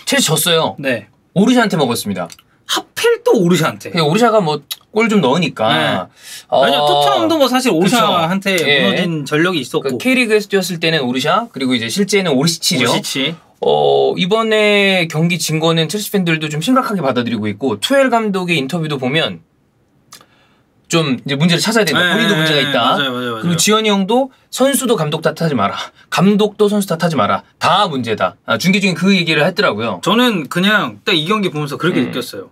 첼시 졌어요. 네. 오르샤한테 먹었습니다. 하필 또 오르샤한테. 오르샤가 뭐 골 좀 넣으니까. 네. 아니요, 토트넘도 뭐 사실 오르샤한테 무너진 전력이 있었고. 그 K리그에서 뛰었을 때는 오르샤, 그리고 이제 실제는 오르시치죠. 오르시치. 이번에 경기 진 거는 첼시 팬들도 좀 심각하게 받아들이고 있고, 투엘 감독의 인터뷰도 보면 좀 이제 문제를 찾아야 된다. 본인도 문제가 있다. 맞아요. 그리고 지현이 형도 선수도 감독 탓하지 마라. 감독도 선수 탓하지 마라. 다 문제다. 중계 중에 그 얘기를 했더라고요. 저는 그냥 딱 이 경기 보면서 그렇게 느꼈어요.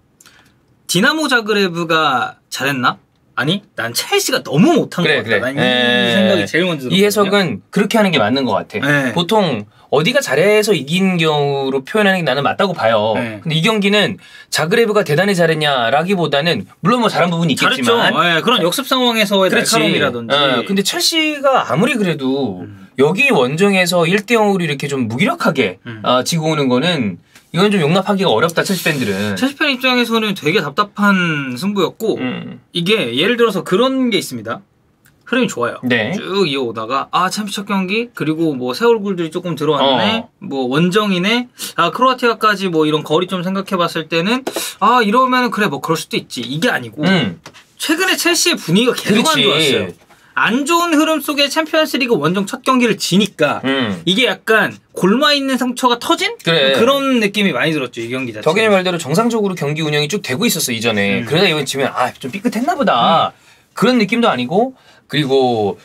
디나모 자그레브가 잘했나? 아니, 난 첼시가 너무 못한 것 같다. 난 이 생각이 제일 먼저 들었거든요. 이 해석은 그렇게 하는 게 맞는 것 같아. 보통 어디가 잘해서 이긴 경우로 표현하는 게 나는 맞다고 봐요. 근데 이 경기는 자그레브가 대단히 잘했냐라기보다는 물론 뭐 잘한 부분이 있겠지만 잘했죠. 그런 역습 상황에서의 날카로움이라든지. 근데 첼시가 아무리 그래도 여기 원정에서 1대0으로 이렇게 좀 무기력하게 지고 오는 거는 이건 좀 용납하기가 어렵다, 첼시 팬들은. 첼시 팬 입장에서는 되게 답답한 승부였고 이게 예를 들어서 그런 게 있습니다. 흐름이 좋아요. 네. 쭉 이어오다가 챔스 첫 경기 그리고 뭐 새 얼굴들이 조금 들어왔네. 뭐 원정이네. 크로아티아까지 뭐 이런 거리 좀 생각해봤을 때는 이러면은 그래 뭐 그럴 수도 있지. 이게 아니고 최근에 첼시의 분위기가 계속 안 좋았어요. 안 좋은 흐름 속에 챔피언스리그 원정 첫 경기를 지니까 이게 약간 골마있는 상처가 터진 그런 느낌이 많이 들었죠. 이 경기 자체. 덕인의 말대로 정상적으로 경기 운영이 쭉 되고 있었어 이전에. 그러다 이번 지면 좀 삐끗했나 보다. 그런 느낌도 아니고, 그리고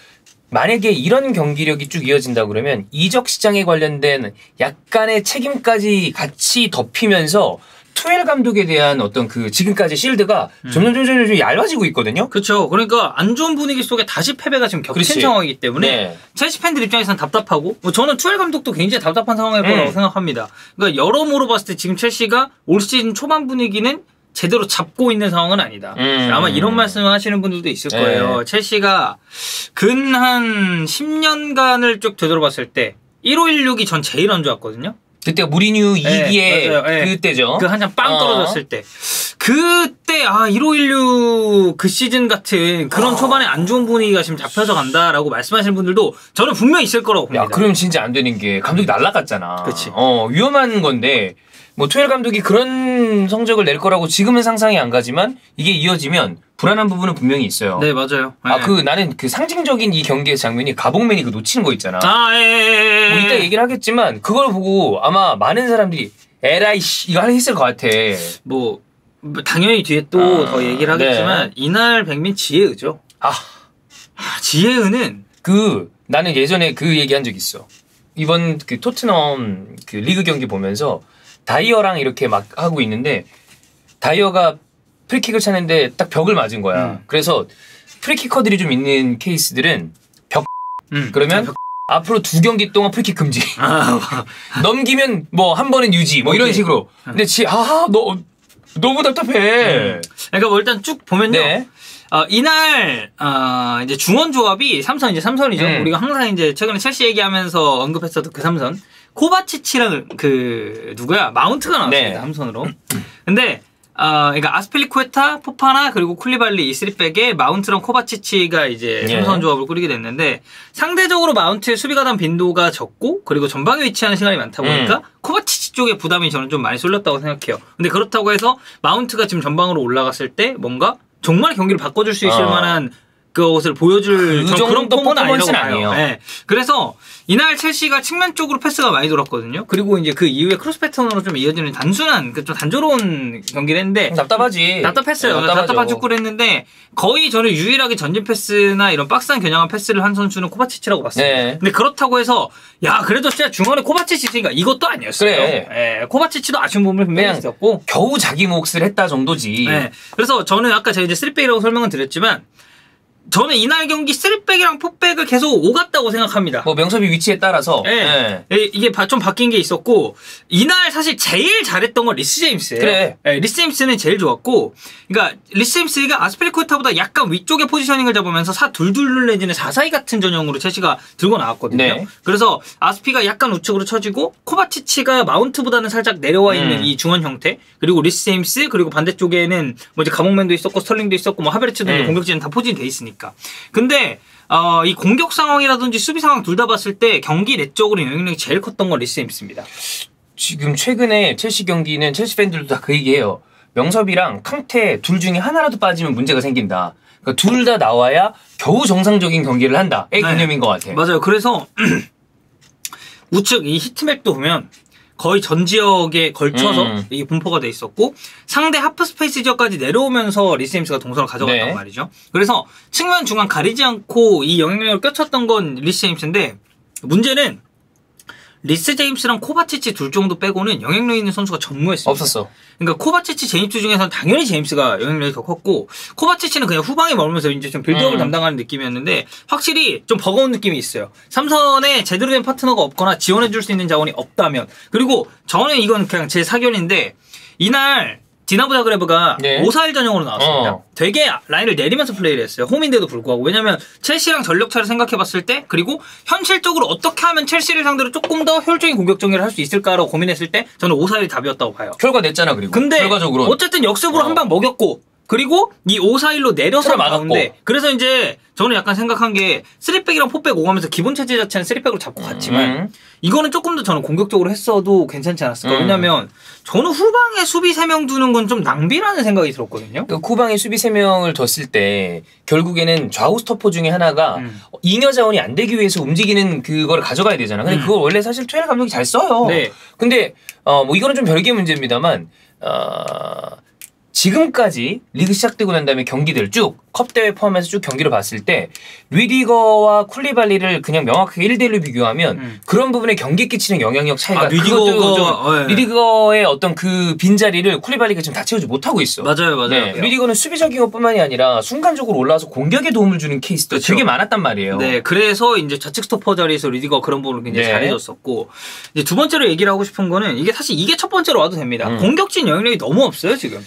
만약에 이런 경기력이 쭉 이어진다 그러면 이적 시장에 관련된 약간의 책임까지 같이 덮이면서 투엘 감독에 대한 어떤 그 지금까지 실드가 점점 얇아지고 있거든요. 그렇죠. 그러니까 안 좋은 분위기 속에 다시 패배가 지금 겹친 상황이기 때문에 첼시 팬들 입장에서는 답답하고, 저는 투엘 감독도 굉장히 답답한 상황일 거라고 생각합니다. 그러니까 여러모로 봤을 때 지금 첼시가 올 시즌 초반 분위기는 제대로 잡고 있는 상황은 아니다. 아마 이런 말씀을 하시는 분들도 있을 거예요. 첼시가 근 한 10년간을 쭉 되돌아봤을 때 1516이 전 제일 안 좋았거든요. 그때가 무리뉴 2기에 그때죠. 그 한참 빵 떨어졌을 때. 그때 1516 그 시즌 같은 그런 초반에 안 좋은 분위기가 지금 잡혀져 간다라고 말씀하시는 분들도 저는 분명히 있을 거라고 봅니다. 그럼 진짜 안 되는 게 감독이 날라갔잖아. 그치. 위험한 건데 뭐 투엘 감독이 그런 성적을 낼 거라고 지금은 상상이 안 가지만 이게 이어지면 불안한 부분은 분명히 있어요. 네, 맞아요. 나는 그 상징적인 이 경기의 장면이 가봉맨이 그 놓치는 거 있잖아. 뭐 이따 얘기를 하겠지만 그걸 보고 아마 많은 사람들이 에라이씨 이거 했을 것 같아. 뭐 당연히 뒤에 또 더 얘기를 하겠지만 이날 백민 지혜의죠. 지혜의는 나는 예전에 그 얘기한 적 있어. 이번 그 토트넘 그 리그 경기 보면서 다이어랑 이렇게 막 하고 있는데 다이어가 프리킥을 차는데 딱 벽을 맞은 거야. 그래서 프리키커들이 좀 있는 케이스들은 그러면 앞으로 2경기 동안 프리킥 금지. 넘기면 뭐 한 번은 유지 뭐 이런 식으로. 근데 너무 답답해. 그러니까 뭐 일단 쭉 보면요. 이날 이제 중원 조합이 삼선이죠. 우리가 항상 이제 최근에 첼시 얘기하면서 언급했었던 그 삼선. 코바치치랑 마운트가 나왔습니다. 삼선으로. 근데 그러니까 아스필리쿠에타, 포파나 그리고 쿨리발리 이 3백에 마운트랑 코바치치가 이제 삼선 조합을 꾸리게 됐는데 상대적으로 마운트의 수비 가담 빈도가 적고 그리고 전방에 위치하는 시간이 많다 보니까 코바치치 쪽에 부담이 저는 좀 많이 쏠렸다고 생각해요. 근데 그렇다고 해서 마운트가 지금 전방으로 올라갔을 때 뭔가 정말 경기를 바꿔줄 수 있을 만한 그것을 보여줄 그런 폼은 아니라고 봐요. 그래서 이날 첼시가 측면 쪽으로 패스가 많이 돌았거든요. 그리고 이제 그 이후에 크로스 패턴으로 좀 이어지는 단순한 좀 단조로운 경기를 했는데 답답했어요. 답답한 축구를 했는데 거의 저는 유일하게 전진 패스나 이런 박스한 겨냥한 패스를 한 선수는 코바치치라고 봤습니다. 근데 그렇다고 해서 그래도 진짜 중원에 코바치치 있으니까 이것도 아니었어요. 코바치치도 아쉬운 부분을 분명히 있었고 겨우 자기 몫을 했다 정도지. 그래서 저는 아까 제가 이제 3백이라고 설명은 드렸지만 저는 이날 경기 3백이랑 4백을 계속 오갔다고 생각합니다. 뭐 명섭이 위치에 따라서 이게 좀 바뀐 게 있었고 이날 사실 제일 잘했던 건 리스 제임스예요. 리스 제임스는 제일 좋았고, 그러니까 리스 제임스가 아스필리쿠에타보다 약간 위쪽에 포지셔닝을 잡으면서 4-2-2 내지는 4-4-2 같은 전형으로 첼시가 들고 나왔거든요. 그래서 아스피가 약간 우측으로 쳐지고 코바치치가 마운트보다는 살짝 내려와 있는 이 중원 형태, 그리고 리스 제임스, 그리고 반대쪽에는 뭐 이제 가몽맨도 있었고 스털링도 있었고 뭐 하베르츠도 공격진은 다 포진이 돼 있으니까. 근데 이 공격 상황이라든지 수비 상황 둘 다 봤을 때 경기 내적으로 영향력이 제일 컸던 건 리스 제임스입니다. 지금 최근에 첼시 경기는 첼시 팬들도 다 그 얘기해요. 명섭이랑 캉테 둘 중에 하나라도 빠지면 문제가 생긴다. 그러니까 둘 다 나와야 겨우 정상적인 경기를 한다의 개념인 것 같아. 맞아요. 그래서 우측 이 히트맵도 보면 거의 전 지역에 걸쳐서 이게 분포가 돼 있었고 상대 하프 스페이스 지역까지 내려오면서 리스 제임스가 동선을 가져갔단 네. 말이죠. 그래서 측면 중앙 가리지 않고 이 영향력을 껴쳤던 건 리스 제임스인데 문제는 리스 제임스랑 코바치치 둘 정도 빼고는 영향력 있는 선수가 전무했습니다. 없었어. 그러니까 코바치치 제임스 중에서는 당연히 제임스가 영향력이 더 컸고 코바치치는 그냥 후방에 머물면서 이제 좀 빌드업을 담당하는 느낌이었는데 확실히 좀 버거운 느낌이 있어요. 삼선에 제대로 된 파트너가 없거나 지원해줄 수 있는 자원이 없다면 그리고 저는 이건 그냥 제 사견인데 이날 디나보 자그레브가 네. 5-4-1 전형으로 나왔습니다. 되게 라인을 내리면서 플레이를 했어요. 홈인데도 불구하고. 왜냐면 첼시랑 전력차를 생각해봤을 때 그리고 현실적으로 어떻게 하면 첼시를 상대로 조금 더 효율적인 공격 정리를 할 수 있을까라고 고민했을 때 저는 5-4-1이 답이었다고 봐요. 결과 냈잖아. 그리고 근데 결과적으로 어쨌든 역습으로 한 방 먹였고 그리고 이 5-4-1로 내려서 가운데 그래서 이제 저는 약간 생각한 게 3백이랑 4백 오가면서 기본 체제 자체는 3백으로 잡고 갔지만 이거는 조금 더 저는 공격적으로 했어도 괜찮지 않았을까. 왜냐면 저는 후방에 수비 3명 두는 건 좀 낭비라는 생각이 들었거든요. 그 후방에 수비 3명을 뒀을 때 결국에는 좌우 스토퍼 중에 하나가 잉여 자원이 안 되기 위해서 움직이는 그걸 가져가야 되잖아. 근데 그걸 원래 사실 투엘 감독이 잘 써요. 네. 근데 뭐 이거는 좀 별개의 문제입니다만 지금까지 리그 시작되고 난 다음에 경기들 쭉 컵대회 포함해서 쭉 경기를 봤을 때 리디거와 쿨리발리를 그냥 명확하게 1대1로 비교하면 그런 부분에 경기에 끼치는 영향력 차이가 리디거의 어떤 그 빈자리를 쿨리발리가 지금 다 채우지 못하고 있어. 맞아요. 네, 리디거는 수비적인 것뿐만이 아니라 순간적으로 올라와서 공격에 도움을 주는 케이스도 그렇죠. 되게 많았단 말이에요. 네, 그래서 이제 좌측 스토퍼 자리에서 리디거가 그런 부분을 굉장히 잘해줬었고 이제 두 번째로 얘기를 하고 싶은 거는 이게 사실 이게 첫 번째로 와도 됩니다. 공격진 영향력이 너무 없어요 지금.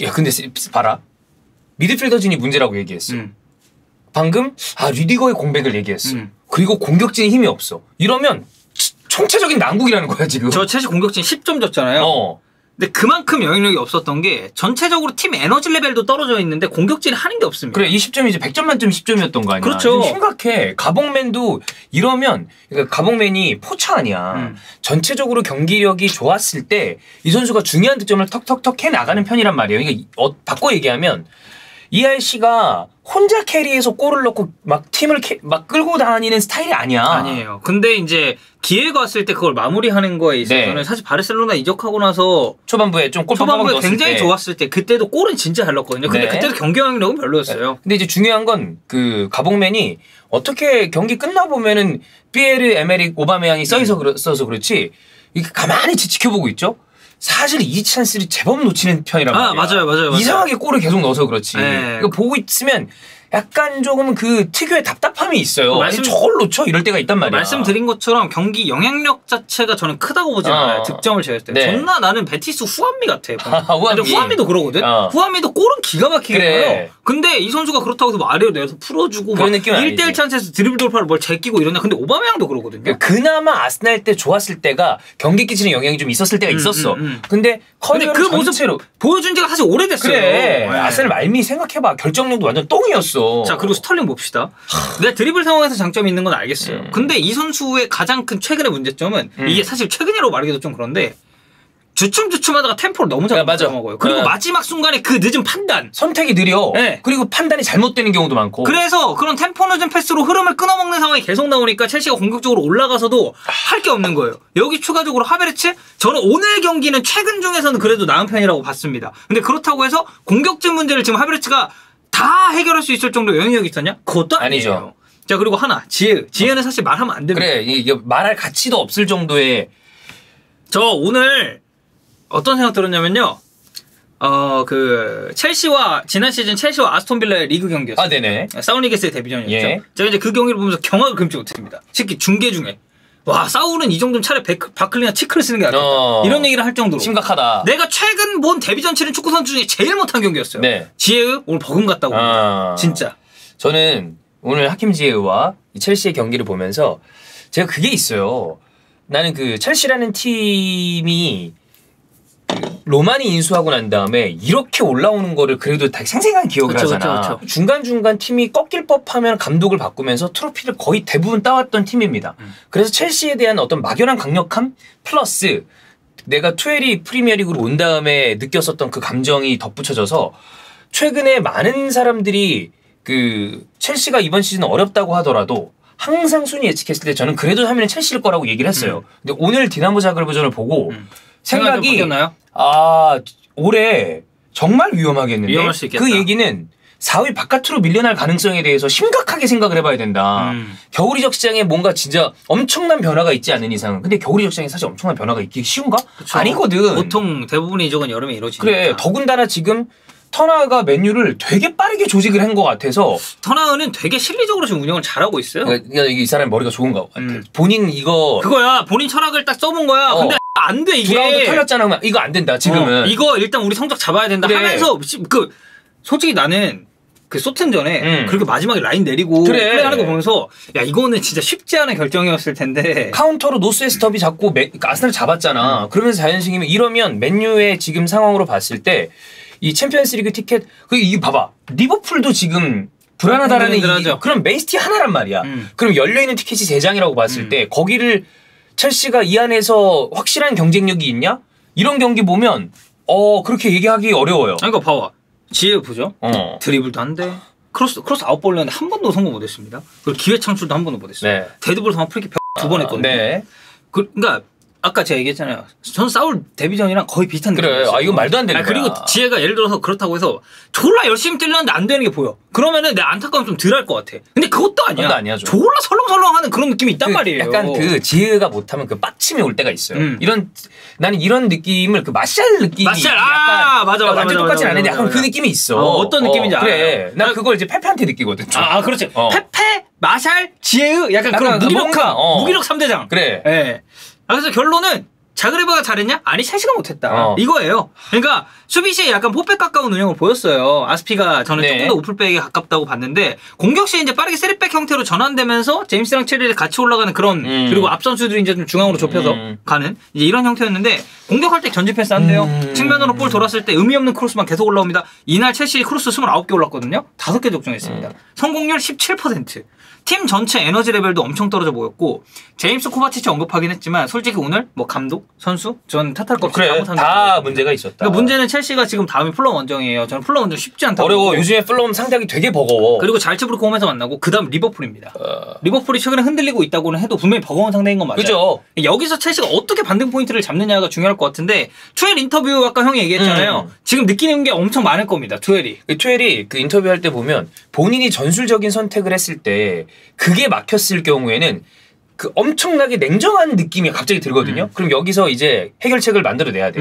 야, 근데 봐라. 미드필더진이 문제라고 얘기했어. 방금 리디거의 공백을 얘기했어. 그리고 공격진에 힘이 없어. 이러면 총체적인 난국이라는 거야 지금. 저 첼시 공격진 10점 줬잖아요. 근데 그만큼 영향력이 없었던 게 전체적으로 팀 에너지 레벨도 떨어져 있는데 공격진이 하는 게 없습니다. 그래 20점이 이제 100점 만점 10점이었던 거 아니야. 그렇죠. 심각해. 가봉맨도 이러면 그러니까 가봉맨이 포차 아니야. 전체적으로 경기력이 좋았을 때 이 선수가 중요한 득점을 턱턱턱 해 나가는 편이란 말이에요. 그러니까 바꿔 얘기하면 ERC가 혼자 캐리해서 골을 넣고 막 팀을 막 끌고 다니는 스타일이 아니야. 아니에요. 근데 이제 기회가 왔을 때 그걸 마무리하는 거에 있어서는 사실 바르셀로나 이적하고 나서 초반부에 좀 골 초반부에 굉장히 좋았을 때 그때도 골은 진짜 잘 넣었거든요. 근데 그때도 경기 영향력은 별로였어요. 근데 이제 중요한 건 그 가봉맨이 어떻게 경기 끝나 보면은 피에르 에메릭 오바메양이 써서 그렇지 이렇게 가만히 지켜보고 있죠. 사실 이 찬스를 제법 놓치는 편이란 말이야. 맞아요. 이상하게 골을 계속 넣어서 그렇지. 이거 보고 있으면 약간 조금 그 특유의 답답함이 있어요. 저걸 놓쳐 이럴 때가 있단 말이야. 말씀드린 것처럼 경기 영향력 자체가 저는 크다고 보지 않아요. 득점을 제외할 때. 존나 나는 베티스 후안미 같아. 근데 후안미도 그러거든. 후안미도 골은 기가 막히게 넣어요. 근데 이 선수가 그렇다고 해서 아래로 내서 풀어주고 그런 느낌은 1대1 찬스에서 드리블 돌파를 뭘 제끼고 이러냐. 근데 오바메양도 그러거든요. 그나마 아스날 때 좋았을 때가 경기 끼치는 영향이 좀 있었을 때가 있었어. 근데 그 모습 보여준 지가 사실 오래됐어요. 그래. 아스날 말미 생각해봐. 결정력도 완전 똥이었어. 자, 그리고 스털링 봅시다. 내가 드리블 상황에서 장점이 있는 건 알겠어요. 근데 이 선수의 가장 큰 최근의 문제점은 이게 사실 최근이라고 말하기도 좀 그런데 주춤주춤하다가 템포를 너무 잘 먹어요. 그리고 마지막 순간에 그 늦은 판단. 선택이 느려. 그리고 판단이 잘못되는 경우도 많고. 그래서 그런 템포 늦은 패스로 흐름을 끊어먹는 상황이 계속 나오니까 첼시가 공격적으로 올라가서도 할 게 없는 거예요. 여기 추가적으로 하베르츠? 저는 오늘 경기는 최근 중에서는 그래도 나은 편이라고 봤습니다. 근데 그렇다고 해서 공격진 문제를 지금 하베르츠가 다 해결할 수 있을 정도 영향력이 있었냐? 그것도 아니죠. 자, 그리고 하나. 지혜는 사실 말하면 안 됩니다. 그래. 이게 말할 가치도 없을 정도의. 저 오늘 어떤 생각 들었냐면요. 지난 시즌 첼시와 아스톤빌라의 리그 경기였어요. 네네. 사우니게스의 데뷔전이었죠. 제가 이제 그 경기를 보면서 경악을 금치 못했습니다. 특히 중계 중에. 와, 사울은 이 정도면 차라리 바클리나 치크를 쓰는 게 낫겠다. 이런 얘기를 할 정도로. 심각하다. 내가 최근 본 데뷔전 치른 축구 선수 중에 제일 못한 경기였어요. 지혜의 오늘 버금 같다고. 진짜. 저는 오늘 하킴 지혜와 이 첼시의 경기를 보면서 제가 그게 있어요. 나는 그 첼시라는 팀이 로만이 인수하고 난 다음에 이렇게 올라오는 거를 그래도 다 생생한 기억을 그쵸, 하잖아. 그쵸, 그쵸. 중간중간 팀이 꺾일 법하면 감독을 바꾸면서 트로피를 거의 대부분 따왔던 팀입니다. 그래서 첼시에 대한 어떤 막연한 강력함 플러스 내가 투엘이 프리미어리그로 온 다음에 느꼈었던 그 감정이 덧붙여져서 최근에 많은 사람들이 그 첼시가 이번 시즌 어렵다고 하더라도 항상 순위 예측했을 때 저는 그래도 하면 첼시일 거라고 얘기를 했어요. 근데 오늘 디나모 자그레브전을 보고 생각이 바뀌었나요? 올해 정말 위험하겠는데 위험할 수 있겠다. 그 얘기는 4위 바깥으로 밀려날 가능성에 대해서 심각하게 생각을 해봐야 된다. 겨울 이적 시장에 뭔가 진짜 엄청난 변화가 있지 않은 이상은. 근데 겨울 이적 시장에 사실 엄청난 변화가 있기 쉬운가? 그쵸. 아니거든. 보통 대부분의 이적은 여름에 이루어지니까. 그래. 더군다나 지금 터나가 맨유를 되게 빠르게 조직을 한 것 같아서 터나우는 되게 실리적으로 지금 운영을 잘하고 있어요. 그러니까 이 사람 머리가 좋은가 같아. 본인 이거 그거야. 본인 철학을 딱 써본 거야. 근데 안 돼 이게. 두 라운드 털렸잖아. 그러면 이거 안 된다 지금은. 이거 일단 우리 성적 잡아야 된다 그래. 하면서 그 솔직히 나는 그 소튼전에 그렇게 마지막에 라인 내리고 그래. 플레이하는 거 보면서 야 이거는 진짜 쉽지 않은 결정이었을 텐데 카운터로 노스웨스트 더비 잡고 아스널 잡았잖아. 그러면서 자연식이면 이러면 맨유의 지금 상황으로 봤을 때 이 챔피언스리그 티켓 이게 봐봐 리버풀도 지금 불안하다라는 그럼 맨시티 하나란 말이야. 그럼 열려있는 티켓이 3장이라고 봤을 때 거기를 첼시가 이 안에서 확실한 경쟁력이 있냐? 이런 경기 보면 그렇게 얘기하기 어려워요. 아니, 그러니까 봐봐. 지혜 보죠. 드리블도 안 돼. 크로스 아웃볼렸는데 한 번도 성공 못했습니다. 그리고 기회 창출도 한 번도 못했어요. 네. 데드볼 상황 프리킥 2번 했거든요. 네. 그러니까 아까 제가 얘기했잖아요. 전 사울 데뷔전이랑 거의 비슷한 그래. 이건 말도 안 되는 거야. 그리고 지혜가 예를 들어서 그렇다고 해서 졸라 열심히 뛰려는데 안 되는 게 보여. 그러면은 내 안타까움 좀 덜 할 것 같아. 근데 그것도 아니야. 그건 아니야, 좀. 졸라 설렁설렁하는 그런 느낌이 있단 말이에요. 약간 그 지혜가 못하면 그 빡침이 올 때가 있어요. 나는 이런 느낌을 그 마샬 느낌이 맞아. 완전 똑같진 않은데 약간 그 느낌이 있어. 어떤 느낌인지 알아요. 그래. 난 그걸 이제 페페한테 느끼거든. 좀. 그렇지. 페페, 마샬, 지혜의 약간 그런 무기력 3대장. 그래. 예. 그래서 결론은 자그레브가 잘했냐? 아니 첼시가 못했다. 이거예요. 그러니까 수비시에 약간 포백 가까운 운영을 보였어요. 아스피가 저는 조금 더 오플백에 가깝다고 봤는데 공격 시에 이제 빠르게 세리백 형태로 전환되면서 제임스랑 체리를 같이 올라가는 그런 그리고 앞 선수들이 이제 좀 중앙으로 좁혀서 가는 이제 이런 형태였는데 공격할 때 전진 패스 안 돼요. 측면으로 볼 돌았을 때 의미 없는 크로스만 계속 올라옵니다. 이날 첼시 크로스 29개 올랐거든요. 5개 적중했습니다. 성공률 17%. 팀 전체 에너지 레벨도 엄청 떨어져 보였고 제임스 코바치치 언급하긴 했지만 솔직히 오늘 뭐 감독, 선수 전 탓할 거 없이 다 문제가 있었다. 그러니까 문제는 첼시가 지금 다음이 풀럼 원정이에요. 저는 풀럼 원정 쉽지 않다고. 어려워. 요즘에 풀럼 상대하기 되게 버거워. 그리고 잘츠부르크 홈에서 만나고 그다음 리버풀입니다. 리버풀이 최근에 흔들리고 있다고는 해도 분명히 버거운 상대인 건 맞아요. 그죠. 여기서 첼시가 어떻게 반등 포인트를 잡느냐가 중요할 것 같은데 투엘 인터뷰 아까 형이 얘기했잖아요. 지금 느끼는 게 엄청 많을 겁니다. 투엘이 그 인터뷰할 때 보면 본인이 전술적인 선택을 했을 때 그게 막혔을 경우에는 그 엄청나게 냉정한 느낌이 갑자기 들거든요. 그럼 여기서 이제 해결책을 만들어내야 돼.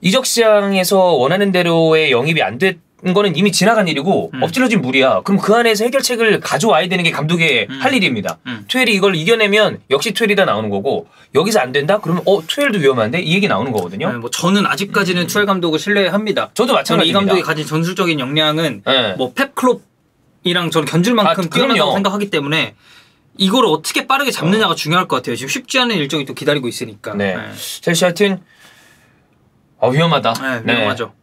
이적 시장에서 원하는 대로의 영입이 안 된 거는 이미 지나간 일이고 엎질러진 물이야. 그럼 그 안에서 해결책을 가져와야 되는 게 감독의 할 일입니다. 투엘이 이걸 이겨내면 역시 투엘이다 나오는 거고 여기서 안 된다? 그러면 투엘도 위험한데? 이 얘기 나오는 거거든요. 뭐 저는 아직까지는 투엘 감독을 신뢰합니다. 저도 마찬가지입니다. 이 감독이 가진 전술적인 역량은 뭐 펩 클롭이랑 저는 견줄 만큼 뛰어나다고 생각하기 때문에 이거를 어떻게 빠르게 잡느냐가 중요할 것 같아요. 지금 쉽지 않은 일정이 또 기다리고 있으니까. 첼시 하여튼 위험하다. 위험하죠.